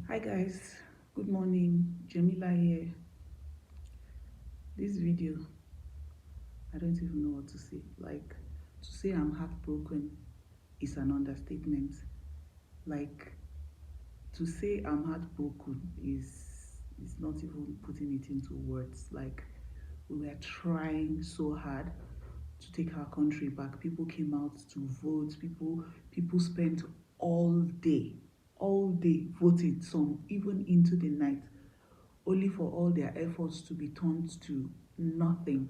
Hi guys, good morning. Jamila here. This video, I don't even know what to say. Like, to say I'm heartbroken is an understatement. Like, to say I'm heartbroken is not even putting it into words. Like, we were trying so hard to take our country back. People came out to vote. People spent all day voting. Some even into the night, only for all their efforts to be turned to nothing,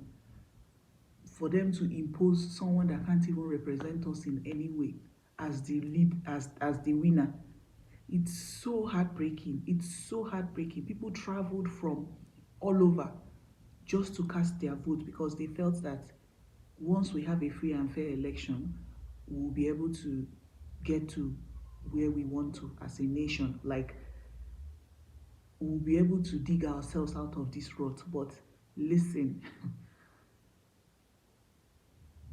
for them to impose someone that can't even represent us in any way as the lead, as the winner. It's so heartbreaking. It's so heartbreaking. People traveled from all over just to cast their vote because they felt that once we have a free and fair election, we'll be able to get to where we want to as a nation. Like, we'll be able to dig ourselves out of this rut. But listen,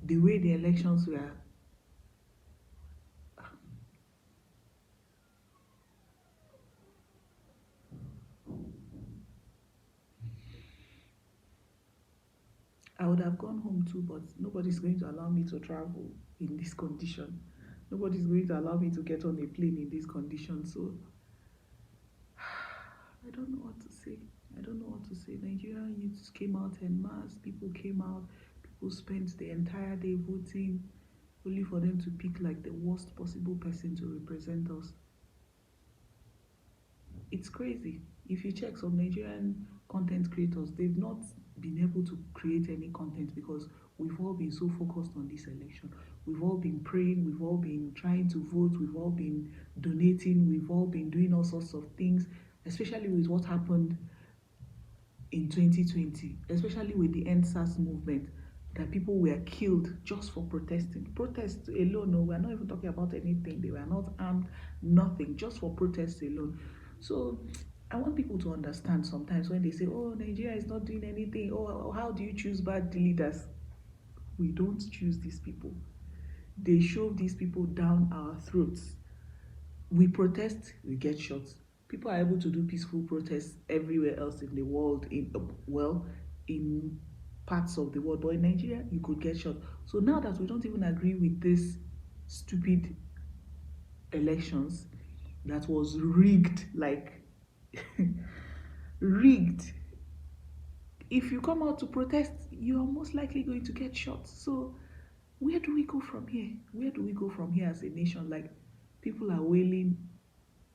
the way the elections were, I would have gone home too, but nobody's going to allow me to travel in this condition. Nobody's going to allow me to get on a plane in this condition. So I don't know what to say. I don't know what to say. Nigerian youths came out en masse. People came out. People spent the entire day voting, only for them to pick like the worst possible person to represent us. It's crazy. If you check some Nigerian content creators, they've not been able to create any content because we've all been so focused on this election. We've all been praying, we've all been trying to vote, we've all been donating, we've all been doing all sorts of things, especially with what happened in 2020, especially with the NSAS movement, that people were killed just for protesting. Protests alone, no, we're not even talking about anything. They were not armed, nothing, just for protests alone. So I want people to understand sometimes when they say, oh, Nigeria is not doing anything, oh, how do you choose bad leaders? We don't choose these people. They shove these people down our throats. We protest, we get shot. People are able to do peaceful protests everywhere else in the world, in parts of the world, but in Nigeria, you could get shot. So now that we don't even agree with this stupid elections that was rigged, like rigged, if you come out to protest, you are most likely going to get shot. So where do we go from here? Where do we go from here as a nation? Like, people are wailing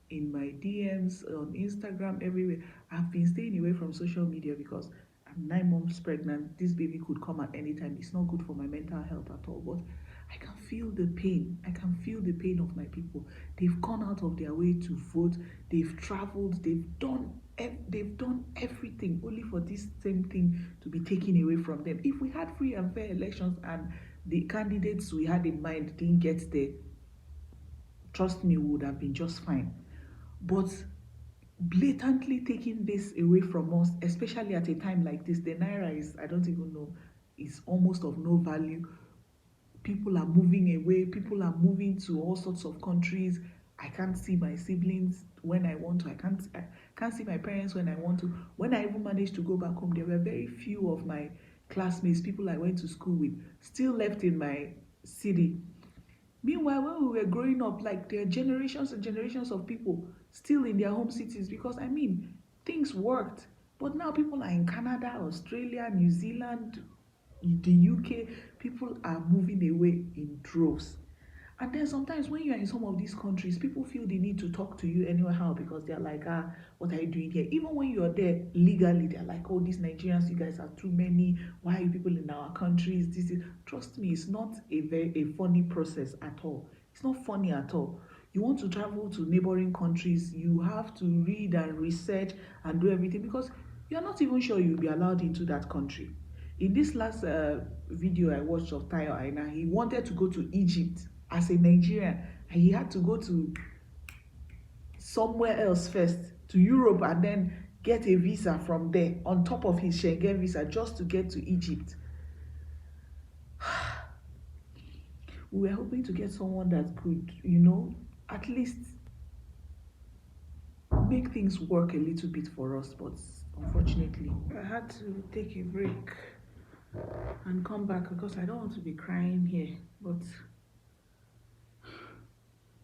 in my DMs, on Instagram, everywhere. I've been staying away from social media because I'm 9 months pregnant. This baby could come at any time. It's not good for my mental health at all. But I can feel the pain. I can feel the pain of my people. They've gone out of their way to vote. They've traveled. They've done everything only for this same thing to be taken away from them. If we had free and fair elections and the candidates we had in mind didn't get there, trust me, we would have been just fine. But blatantly taking this away from us, especially at a time like this, the naira is, I don't even know, is almost of no value. People are moving away, people are moving to all sorts of countries. I can't see my siblings when I want to. I can't see my parents when I want to. When I even managed to go back home, there were very few of my classmates, people I went to school with, still left in my city. Meanwhile, when we were growing up, like, there are generations and generations of people still in their home cities because, I mean, things worked. But now people are in Canada, Australia, New Zealand, the UK. People are moving away in droves. And then sometimes when you are in some of these countries, people feel the need to talk to you anyhow because they're like, what are you doing here? Even when you're there legally, they're like, oh, these Nigerians, you guys are too many. Why are you people in our countries? This is, trust me, it's not a funny process at all. It's not funny at all. You want to travel to neighboring countries, you have to read and research and do everything because you're not even sure you'll be allowed into that country. In this last video I watched of Tayo Aina, he wanted to go to Egypt as a Nigerian, and he had to go to somewhere else first, to Europe, and then get a visa from there on top of his Schengen visa just to get to Egypt. We were hoping to get someone that could, at least make things work a little bit for us, but unfortunately, I had to take a break and come back because I don't want to be crying here. But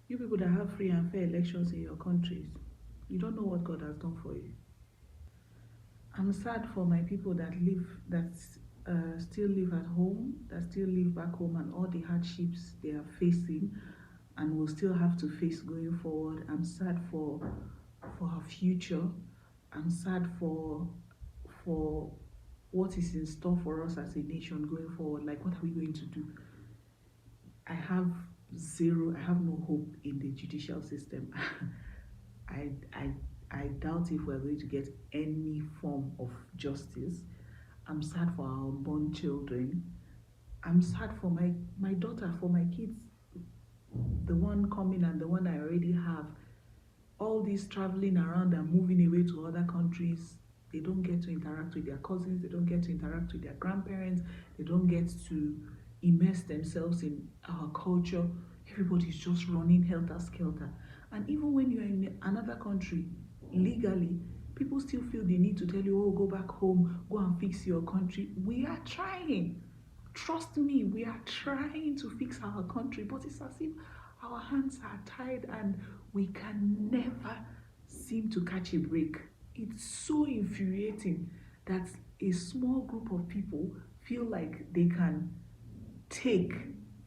you people that have free and fair elections in your countries, you don't know what God has done for you. I'm sad for my people that still live at home, that still live back home, and all the hardships they are facing and will still have to face going forward. I'm sad for our future. I'm sad for what is in store for us as a nation going forward. Like, what are we going to do? I have no hope in the judicial system. I, I, I doubt if we're going to get any form of justice. I'm sad for our unborn children. I'm sad for my daughter, for my kids, the one coming and the one I already have. All this traveling around and moving away to other countries, they don't get to interact with their cousins, they don't get to interact with their grandparents, they don't get to immerse themselves in our culture. Everybody's just running helter-skelter. And even when you're in another country, legally, people still feel the need to tell you, oh, go back home, go and fix your country. We are trying. Trust me, we are trying to fix our country, but it's as if our hands are tied and we can never seem to catch a break. It's so infuriating that a small group of people feel like they can take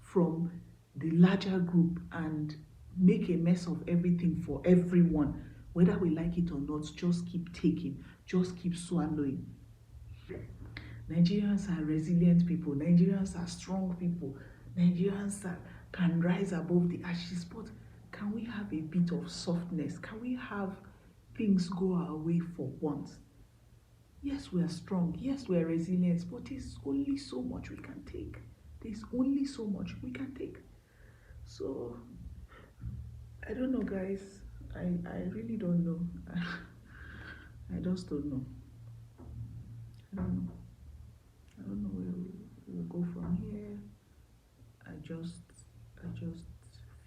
from the larger group and make a mess of everything for everyone. Whether we like it or not, just keep taking, just keep swallowing. Nigerians are resilient people. Nigerians are strong people. Nigerians can rise above the ashes. But can we have a bit of softness? Can we have things go our way for once? Yes, we are strong. Yes, we are resilient. But there's only so much we can take. There's only so much we can take. So, I don't know, guys. I really don't know. I just don't know. I don't know. I don't know where we'll go from here. I just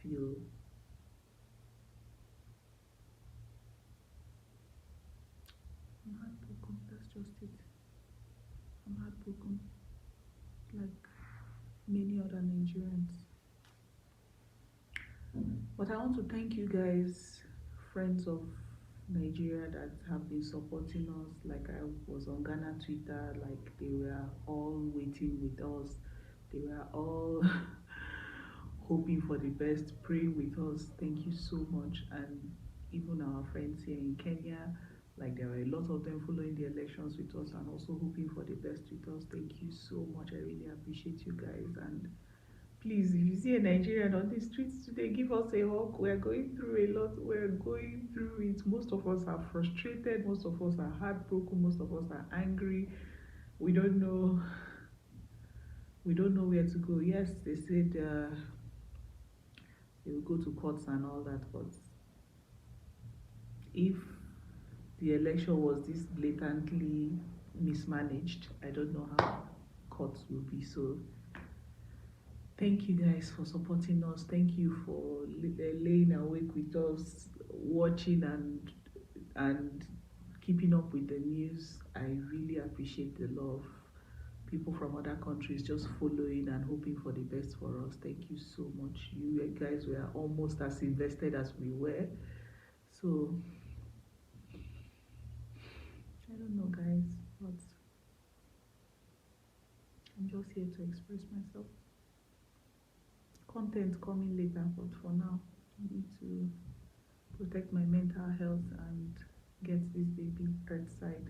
feel I'm heartbroken. That's just it. I'm heartbroken, like many other Nigerians. But I want to thank you guys, friends of Nigeria, that have been supporting us. Like, I was on Ghana Twitter, like they were all waiting with us. They were all hoping for the best, praying with us. Thank you so much. And even our friends here in Kenya, like there were a lot of them following the elections with us and also hoping for the best with us. Thank you so much. I really appreciate you guys. And please, if you see a Nigerian on the streets today, give us a hug. We're going through a lot. We're going through it. Most of us are frustrated. Most of us are heartbroken. Most of us are angry. We don't know where to go. Yes, they said they will go to courts and all that, but if the election was this blatantly mismanaged, I don't know how courts will be. So thank you guys for supporting us. Thank you for laying awake with us, watching and keeping up with the news. I really appreciate the love. People from other countries just following and hoping for the best for us. Thank you so much. You guys were almost as invested as we were. So I don't know, guys, but I'm just here to express myself. Content coming later, but for now, I need to protect my mental health and get this baby bedside.